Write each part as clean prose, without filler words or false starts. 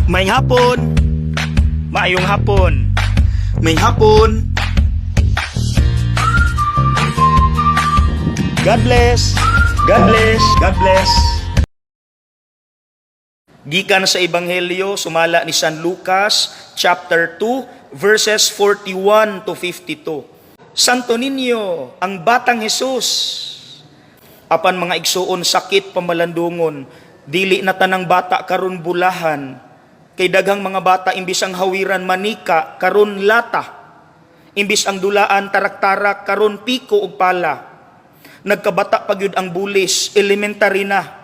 May hapon. Maayong hapon. May hapon. God bless. God bless. God bless. Gikan sa Ebanghelyo sumala ni San Lucas chapter 2 verses 41 to 52. Santo Niño, ang batang Jesus, apan mga igsuon sakit pamalandungon, dili na tanang bata karon bulahan, kay daghang mga bata imbis ang hawiran manika karon lata, imbis ang dulaan tarak-tarak karon piko ug pala. Nagkabata pagyud ang bulis, elementary na.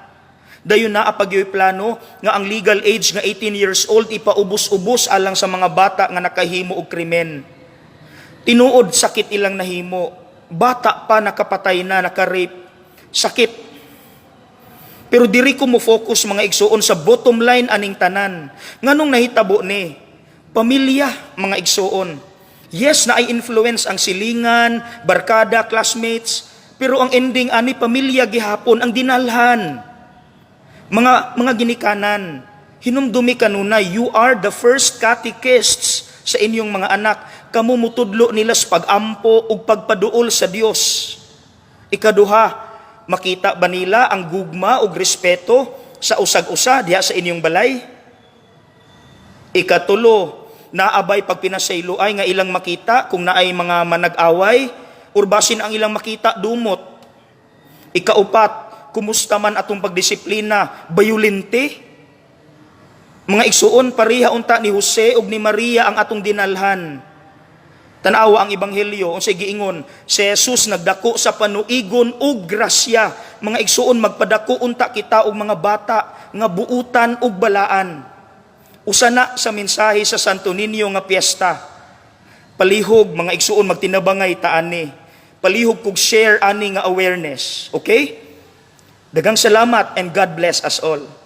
Dayon na apagyoy plano nga ang legal age nga 18 years old ipaubos-ubos alang sa mga bata nga nakahimo og krimen. Tinuod sakit ilang nahimo, bata pa nakapatay na, naka-rape, sakit. Pero diri ko mo focus mga igsuon sa bottom line aning tanan. Nganong nahitabo ni? Pamilya mga igsuon. Yes, na ay influence ang silingan, barkada, classmates, pero ang ending ani pamilya gihapon ang dinalhan. Mga ginikanan, hinumdumi kanuna, you are the first catechists sa inyong mga anak. Kamu mutudlo nila sa pagampo ug pagpaduol sa Dios. Ikaduha, makita ba nila ang gugma ug respeto sa usag-usa diha sa inyong balay? Ikatulo, naabay pagpinasaylo ay nga ilang makita kung naay mga manag-away, urbasin ang ilang makita dumot. Ikaupat, kumusta man atong pagdisiplina, bayulente? Mga igsuon, pareha unta ni Jose ug ni Maria ang atong dinalhan. Tanawa ang Ebanghelyo, unsay giingon, si Jesus nagdako sa panuigon ug grasya. Mga igsuon, magpadako unta kita og mga bata nga buutan ug balaan. Usa na sa mensahe sa Santo Niño nga piyesta. Palihog mga igsuon magtinabangay ta ani. Palihog kog share ani nga awareness. Okay? Daghang salamat and God bless us all.